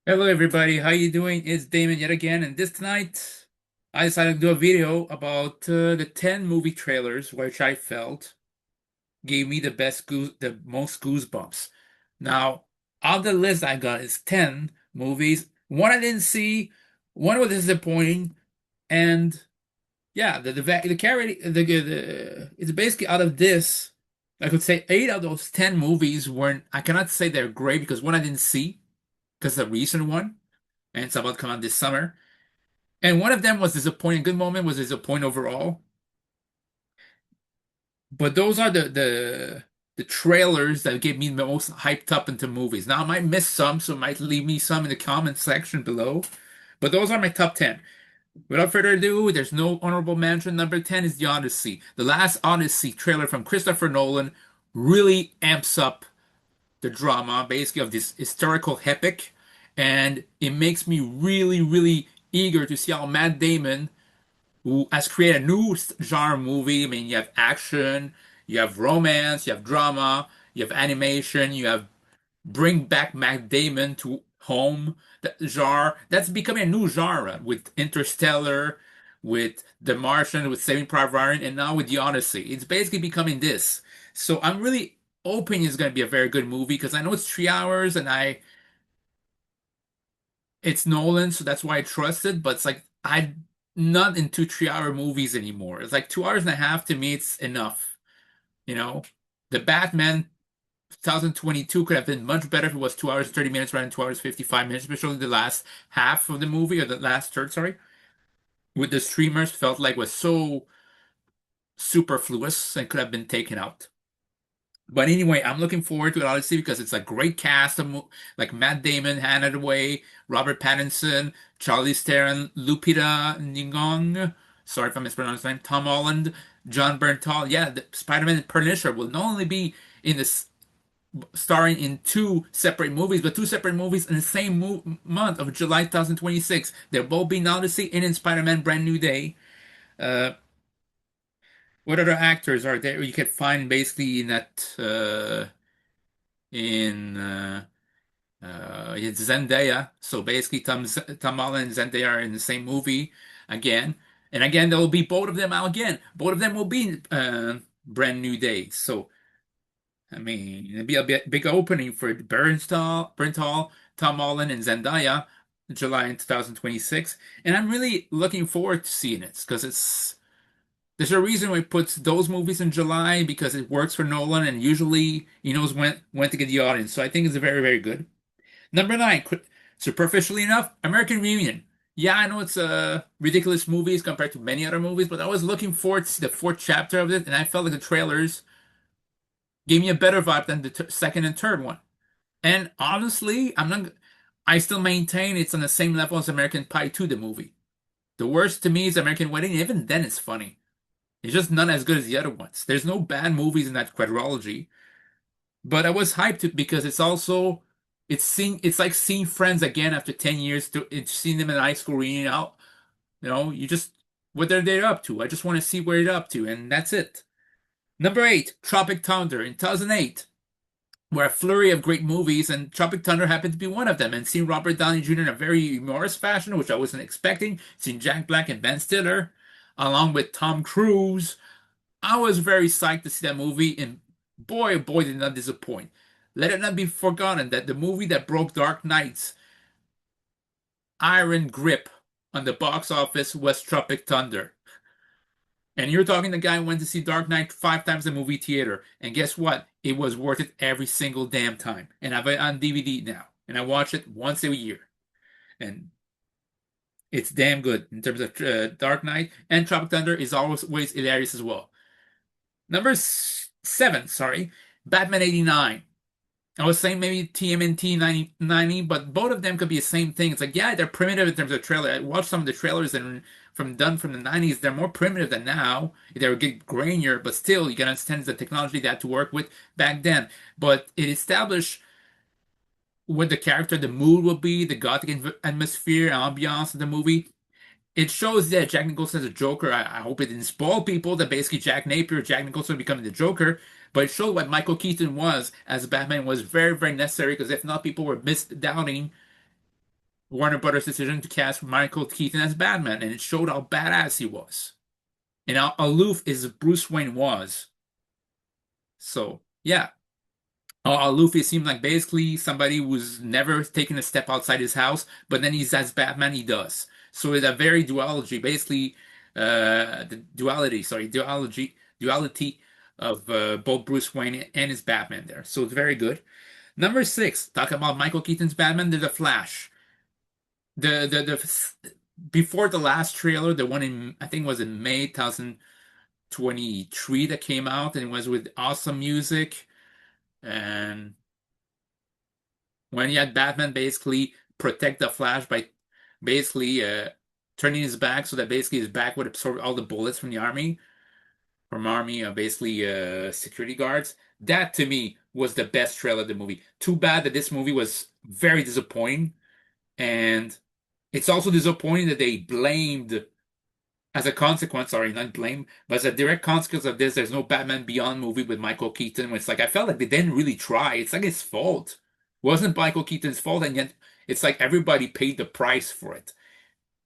Hello everybody, how you doing? It's Damon yet again, and this tonight I decided to do a video about the 10 movie trailers which I felt gave me the most goosebumps. Now, on the list I got is 10 movies. One I didn't see, one was disappointing, and yeah, the carry it's basically out of this. I could say 8 of those 10 movies weren't. I cannot say they're great because one I didn't see because the recent one and it's about to come out this summer. And one of them was disappointing. Good moment was disappointing overall. But those are the trailers that get me the most hyped up into movies. Now I might miss some, so it might leave me some in the comment section below. But those are my top 10. Without further ado, there's no honorable mention. Number 10 is The Odyssey. The last Odyssey trailer from Christopher Nolan really amps up the drama, basically, of this historical epic. And it makes me really, really eager to see how Matt Damon, who has created a new genre movie. I mean, you have action, you have romance, you have drama, you have animation, you have bring back Matt Damon to home. That genre that's becoming a new genre with Interstellar, with The Martian, with Saving Private Ryan, and now with The Odyssey. It's basically becoming this. So I'm really hoping it's going to be a very good movie because I know it's 3 hours and I it's Nolan, so that's why I trust it. But it's like I'm not into 3 hour movies anymore. It's like 2 hours and a half to me, it's enough. You know, the Batman 2022 could have been much better if it was 2 hours 30 minutes rather than 2 hours 55 minutes, especially the last half of the movie or the last third, sorry, with the streamers felt like was so superfluous and could have been taken out. But anyway, I'm looking forward to it, Odyssey, because it's a great cast of like Matt Damon, Hannah Hathaway, Robert Pattinson, Charlize Theron, Lupita Nyong'o. Sorry if I mispronounced his name. Tom Holland, John Bernthal. Yeah, the Spider-Man and Punisher will not only be in this starring in two separate movies, but two separate movies in the same month of July 2026. They'll both be in Odyssey and in Spider-Man Brand New Day. Uh, what other actors are there you could find basically in that in it's Zendaya. So basically, Tom Holland and Zendaya are in the same movie again, and again there will be both of them out again. Both of them will be in Brand New Day. So I mean, it'd be a big opening for Bernthal, Tom Holland, and Zendaya, July in 2026, and I'm really looking forward to seeing it because it's. There's a reason why he puts those movies in July because it works for Nolan and usually he knows when to get the audience. So I think it's very, very good. Number nine, superficially enough, American Reunion. Yeah, I know it's a ridiculous movies compared to many other movies, but I was looking forward to see the fourth chapter of it, and I felt like the trailers gave me a better vibe than the second and third one. And honestly, I still maintain it's on the same level as American Pie 2, the movie. The worst to me is American Wedding, and even then it's funny. It's just not as good as the other ones. There's no bad movies in that quadrilogy, but I was hyped because it's like seeing friends again after 10 years it's seeing them in high school reunion out. You just what are they up to? I just want to see where they're up to, and that's it. Number eight, Tropic Thunder in 2008 were a flurry of great movies, and Tropic Thunder happened to be one of them. And seeing Robert Downey Jr. in a very humorous fashion, which I wasn't expecting, seeing Jack Black and Ben Stiller, along with Tom Cruise, I was very psyched to see that movie, and boy, oh boy, did not disappoint. Let it not be forgotten that the movie that broke Dark Knight's iron grip on the box office was Tropic Thunder. And you're talking the guy who went to see Dark Knight 5 times in the movie theater. And guess what? It was worth it every single damn time. And I have it on DVD now. And I watch it once a year. And it's damn good in terms of Dark Knight. And Tropic Thunder is always hilarious as well. Number seven, sorry, Batman 89. I was saying maybe TMNT 90, but both of them could be the same thing. It's like, yeah, they're primitive in terms of trailer. I watched some of the trailers and from the 90s. They're more primitive than now. They were get grainier, but still, you can understand the technology they had to work with back then. But it established what the character, the mood will be, the gothic atmosphere, ambiance of the movie. It shows that Jack Nicholson is a Joker. I hope it didn't spoil people that basically Jack Napier, Jack Nicholson becoming the Joker. But it showed what Michael Keaton was as Batman was very, very necessary because if not, people were misdoubting Warner Brothers' decision to cast Michael Keaton as Batman, and it showed how badass he was and how aloof is Bruce Wayne was. So yeah, Luffy seemed like basically somebody who's never taken a step outside his house, but then he's as Batman, he does. So it's a very duology, basically, the duality, sorry, duality of both Bruce Wayne and his Batman there. So it's very good. Number six, talking about Michael Keaton's Batman, there's a Flash. The before the last trailer, the one in I think it was in May 2023 that came out, and it was with awesome music and when he had Batman basically protect the Flash by basically turning his back so that basically his back would absorb all the bullets from the army, from army basically security guards. That to me was the best trailer of the movie. Too bad that this movie was very disappointing, and it's also disappointing that they blamed as a consequence, sorry, not blame, but as a direct consequence of this, there's no Batman Beyond movie with Michael Keaton. It's like I felt like they didn't really try. It's like his fault. It wasn't Michael Keaton's fault, and yet it's like everybody paid the price for it.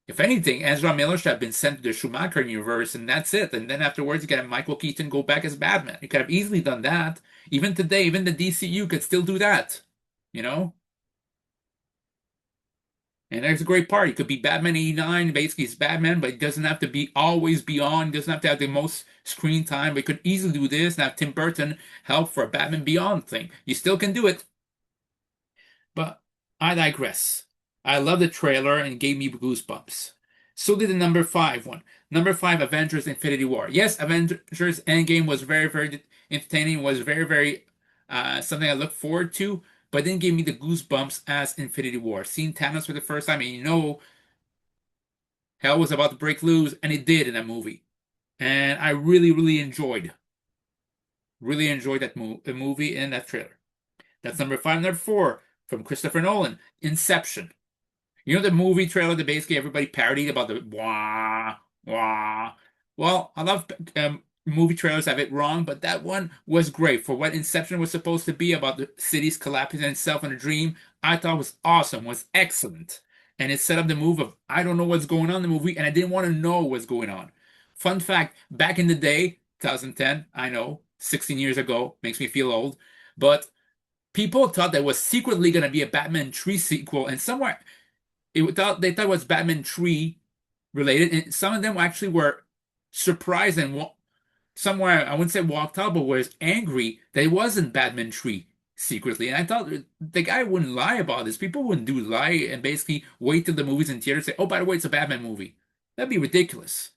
If anything, Ezra Miller should have been sent to the Schumacher universe, and that's it. And then afterwards, you can have Michael Keaton go back as Batman. You could have easily done that. Even today, even the DCU could still do that. You know? And there's a great part. It could be Batman 89, basically it's Batman, but it doesn't have to be always Beyond. It doesn't have to have the most screen time. But it could easily do this and have Tim Burton help for a Batman Beyond thing. You still can do it. But I digress. I love the trailer and it gave me goosebumps. So did the number five one. Number five, Avengers Infinity War. Yes, Avengers Endgame was very, very entertaining, was very, very something I look forward to, but didn't give me the goosebumps as Infinity War. Seeing Thanos for the first time, and you know hell was about to break loose, and it did in that movie. And I really, really enjoyed that movie and that trailer. That's number five. Number four, from Christopher Nolan, Inception. You know the movie trailer that basically everybody parodied about the wah wah. Well, a lot of movie trailers have it wrong, but that one was great for what Inception was supposed to be about the cities collapsing on itself in a dream. I thought was awesome, was excellent, and it set up the move of I don't know what's going on in the movie, and I didn't want to know what's going on. Fun fact: back in the day, 2010, I know, 16 years ago, makes me feel old, but people thought there was secretly going to be a Batman 3 sequel, and somewhere they thought it was Batman 3 related, and some of them actually were surprised and somewhere I wouldn't say walked out, but was angry that it wasn't Batman 3 secretly. And I thought the guy wouldn't lie about this. People wouldn't do lie and basically wait till the movie's in theaters and say, "Oh, by the way, it's a Batman movie." That'd be ridiculous.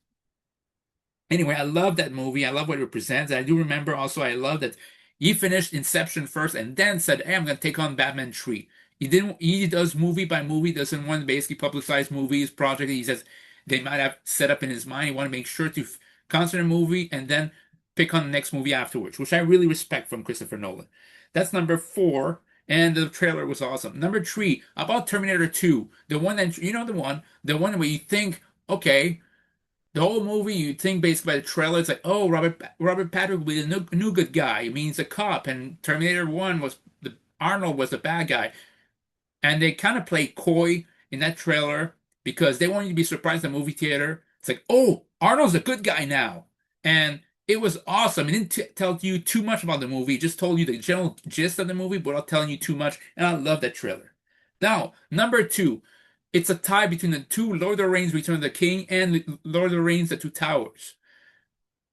Anyway, I love that movie. I love what it represents. I do remember also I love that he finished Inception first and then said, "Hey, I'm gonna take on Batman 3." He didn't he does movie by movie, doesn't want to basically publicize movies, project he says they might have set up in his mind. He want to make sure to concentrate a movie and then pick on the next movie afterwards, which I really respect from Christopher Nolan. That's number four, and the trailer was awesome. Number three, about Terminator 2, the one that you know the one where you think, okay, the whole movie, you think basically by the trailer, it's like, oh, Robert Patrick will be the new good guy. It means a cop, and Terminator 1 was the Arnold was the bad guy. And they kind of play coy in that trailer because they want you to be surprised in the movie theater. It's like, oh, Arnold's a good guy now. And it was awesome. It didn't tell you too much about the movie. It just told you the general gist of the movie without telling you too much. And I love that trailer. Now, number two, it's a tie between the two Lord of the Rings Return of the King and Lord of the Rings The Two Towers.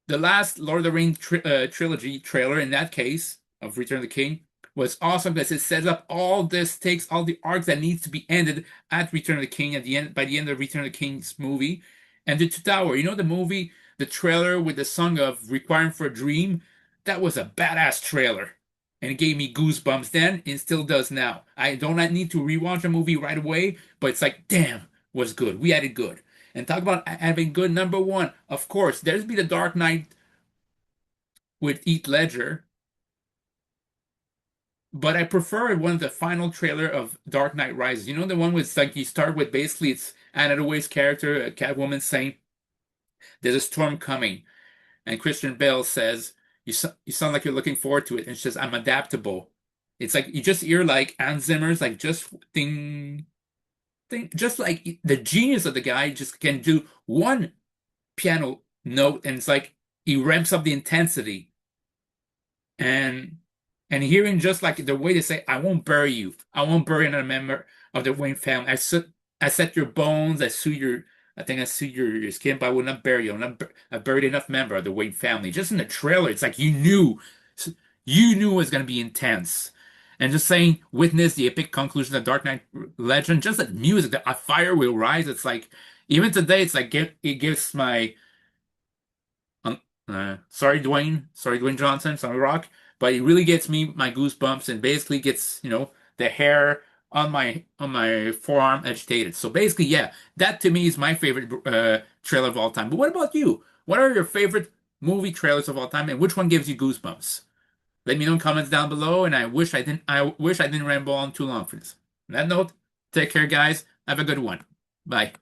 The last Lord of the Rings trilogy trailer, in that case, of Return of the King, was awesome because it sets up all this, takes all the arcs that needs to be ended at Return of the King at the end, by the end of Return of the King's movie. And The Two Tower, you know the movie, the trailer with the song of Requiem for a Dream? That was a badass trailer. And it gave me goosebumps then, and still does now. I don't need to rewatch a movie right away, but it's like, damn, was good. We had it good. And talk about having good number one. Of course, there's be the Dark Knight with Heath Ledger, but I prefer one of the final trailer of Dark Knight Rises. You know the one with like you start with basically it's Anna Hathaway's character, Catwoman saying, "There's a storm coming," and Christian Bale says, you sound like you're looking forward to it," and she says, "I'm adaptable." It's like you just hear like Hans Zimmer's like just ding. thing, just like the genius of the guy just can do one piano note and it's like he ramps up the intensity and hearing just like the way they say, "I won't bury you. I won't bury another member of the Wayne family. I set your bones. I think I sue your skin, but I will not bury you. I've buried enough member of the Wayne family." Just in the trailer, it's like you knew it was going to be intense. And just saying, witness the epic conclusion of Dark Knight Legend, just that music, a fire will rise. It's like, even today, it's like, it gives my um, sorry, Dwayne Johnson, sorry, Rock, but it really gets me my goosebumps and basically gets, the hair on my forearm agitated. So basically, yeah, that to me is my favorite trailer of all time. But what about you? What are your favorite movie trailers of all time, and which one gives you goosebumps? Let me know in comments down below, and I wish I didn't ramble on too long for this. On that note, take care, guys. Have a good one. Bye.